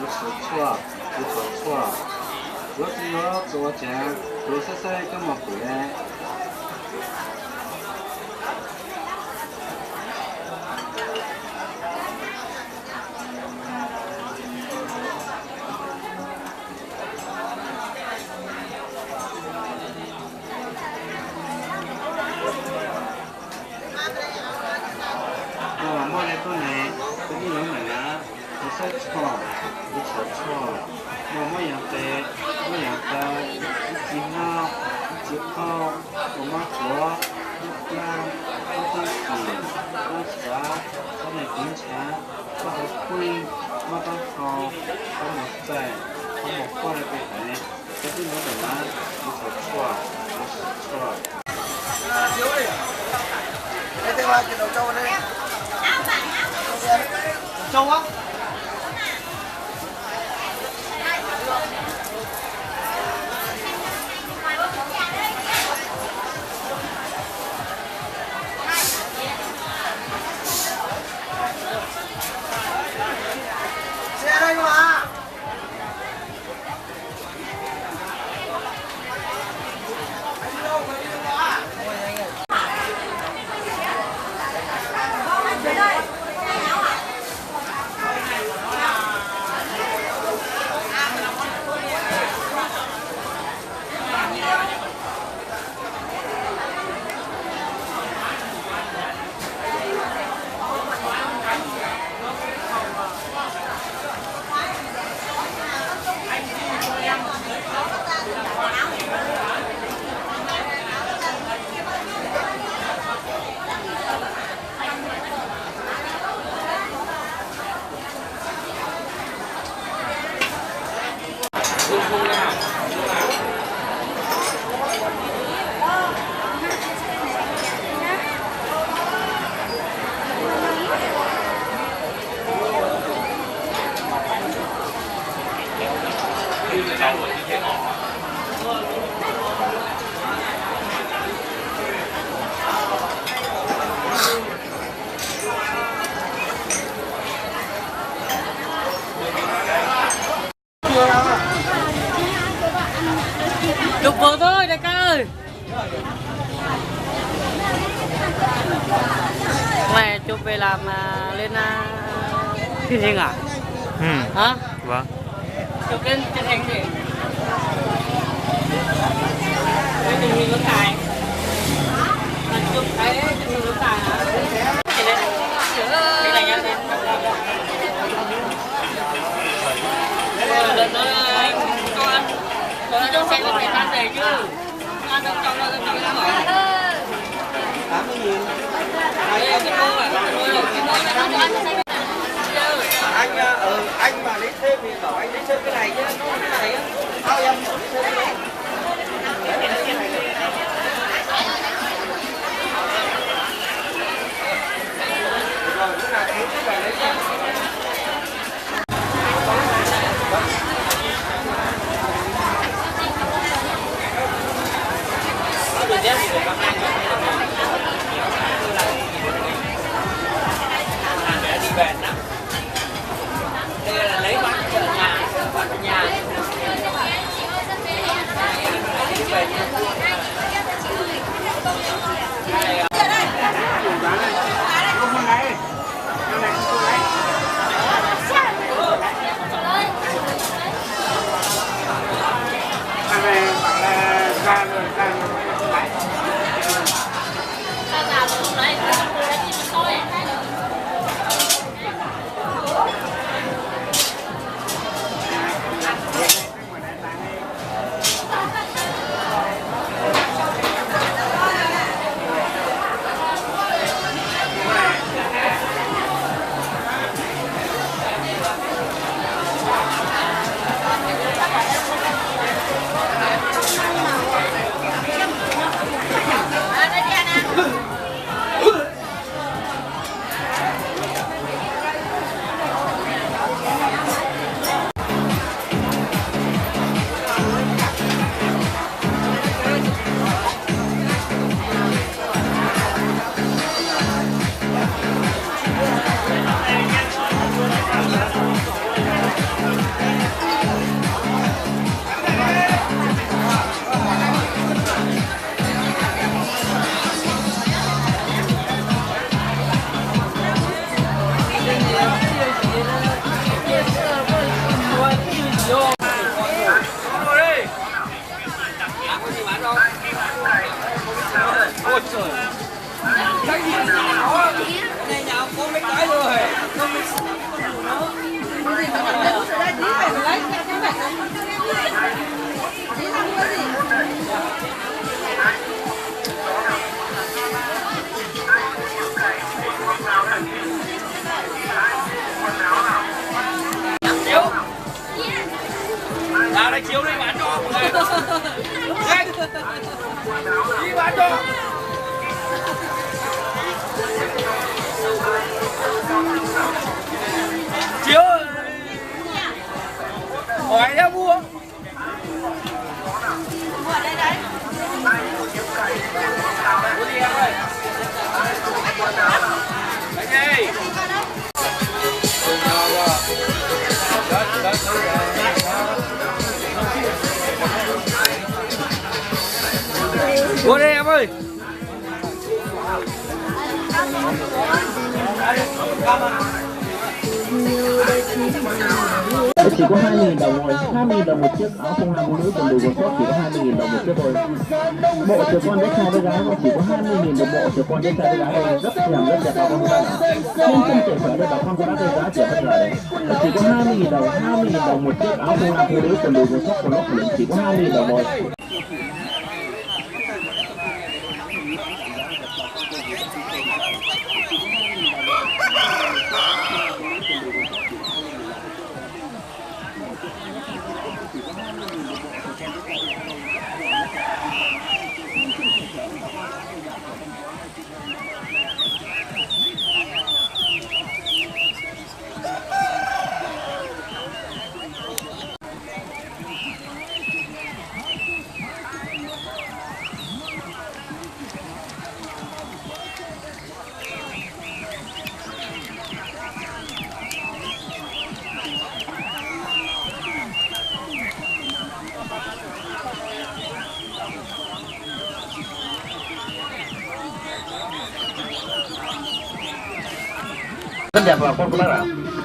有手错，有手错，有时候多讲，有些事根本不来。我摸来过来，这里有门啊，有手错，有手错，我样的，我样的，一只猫，一只狗，我们活，一单，一单子，一茶，一点冰茶，一盒灰，一单好，一木仔，一木花来给你，这里有门啊，有手错，有手错。Thế thế qua cái đầu trâu đây. Trâu á. Xe đây mà. Chụp vừa thôi đại ca ơi. Mày chụp về làm lên truyền hình à? Ừ. Hả? Vâng. Chụp lên truyền hình gì? Lên truyền hình nước tài. Chụp cái truyền hình nước tài hả? Cái này nhá. Lần nữa anh cho ăn. Rồi cho xe lên ăn về chứ. Ăn đâu trong đâu hỏi. 80.000. Đấy, cái mua à? Cái mua này Anh mà lấy thêm thì bảo anh lấy thêm cái này chứ, cái này á, sao em lấy thêm cái này. Rồi lúc nào em cứ về lấy nhá. đi về lắm. Đây là lấy bán ở nhà. Đi về lại chiếu đi bán cho mọi người. Nhanh. Đi bán cho. Chiếu. Hỏi em mua. Mua ở đây đấy. Mua đi em ơi. Đấy đi. Mua đi em ơi. Chỉ có 20.000 đồng thôi, 20.000 đồng một chiếc áo không nam nữ quần đùi quần sót chỉ có 20.000 đồng một chiếc thôi. Bộ trẻ con bé trai bé gái nó chỉ có 20.000 đồng bộ trẻ con bé trai bé gái thôi, rất đẹp bà con các bạn ạ. Nên chân trẻ khỏe đây bà con có đã thấy giá trẻ bất ngờ đấy. Chỉ có 20.000 đồng, 20.000 đồng một chiếc áo không nam nữ quần đùi quần sót quần lót quần chỉ có 20.000 đồng thôi. Rất đẹp bà con các bác ạ.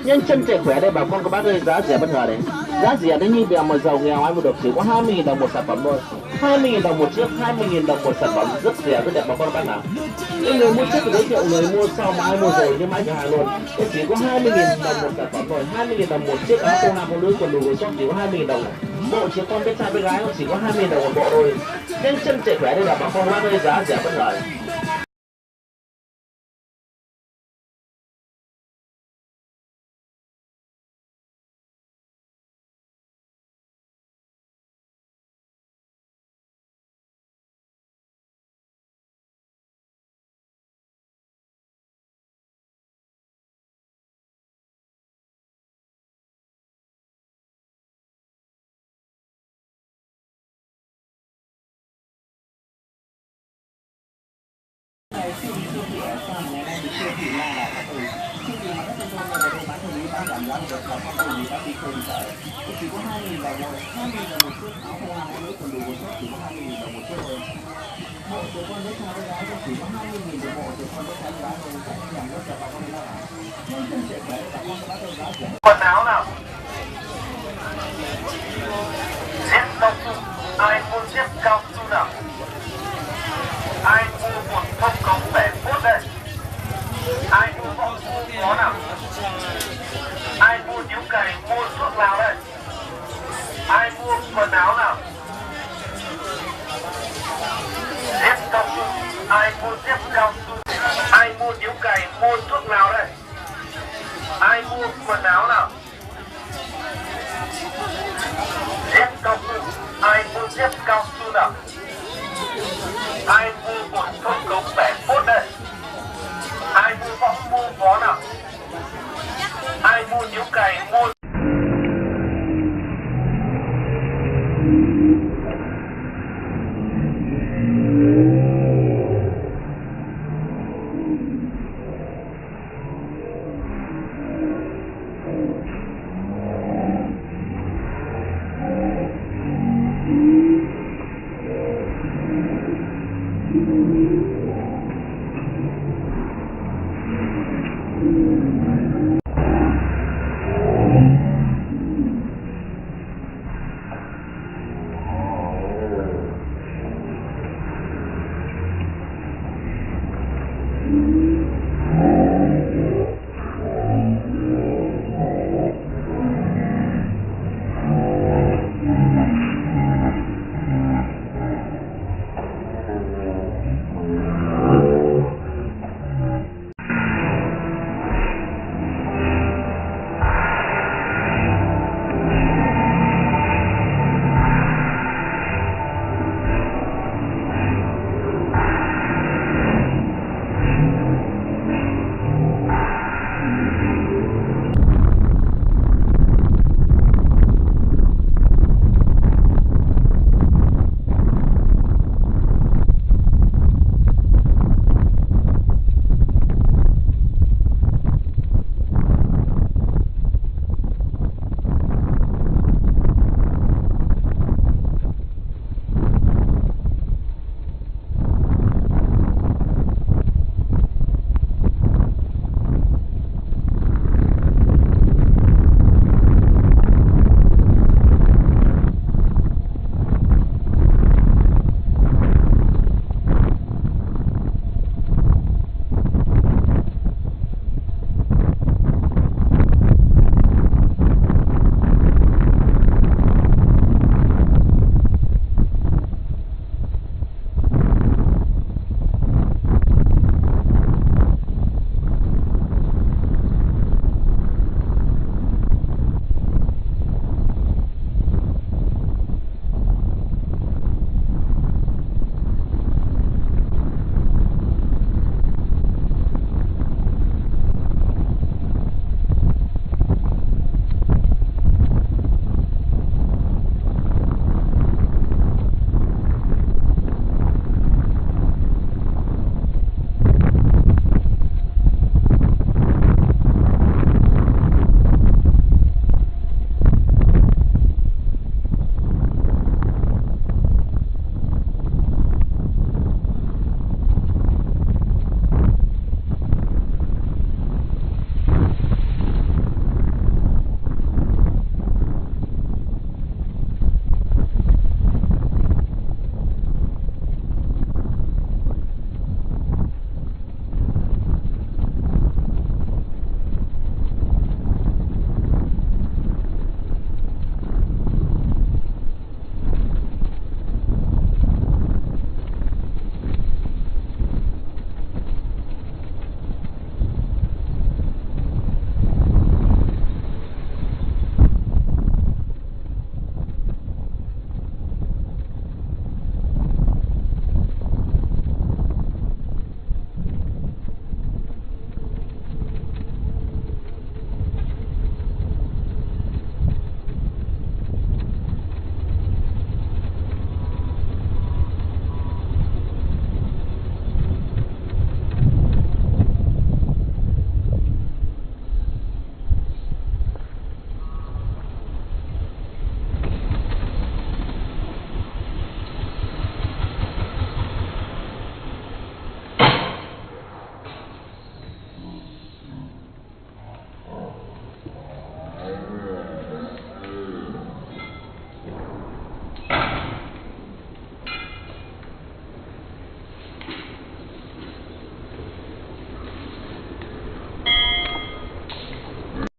Nhân chân trẻ khỏe đây bà con các bác ơi, giá rẻ bất ngờ đấy. Giá rẻ đấy như bèo mà giàu nghèo ai mua được chỉ có 20.000 đồng một sản phẩm thôi. 20.000 đồng một chiếc, 20.000 đồng một sản phẩm, rất rẻ rất đẹp bà con các bác nào. Những người mua trước thì giới thiệu, người mua sau mà ai mua rồi nhưng mãi cửa hàng luôn. Đây chỉ có 20.000 đồng một sản phẩm thôi, 20.000 đồng một chiếc áo không nam không nữ quần đùi quần sót chỉ có 20.000 đồng. Bộ trẻ con bé trai bé gái nó chỉ có 20.000 đồng một bộ thôi. Nhân chân trẻ khỏe đây là bà con các bác ơi, giá rẻ bất ngờ. Quần áo nào xếp cao su, ai mua xếp cao su nào, ai mua một thông cống bẻ phút đây, ai mua bọ su có nào, ai mua điếu cày mua thuốc lào đây, ai mua quần áo nào xếp cao su, ai mua xếp cao su, ai mua điếu cày mua thuốc lào đây, ai mua quần áo nào xếp cao su, ai mua xếp cao su nào, ai mua một thông cống bẻ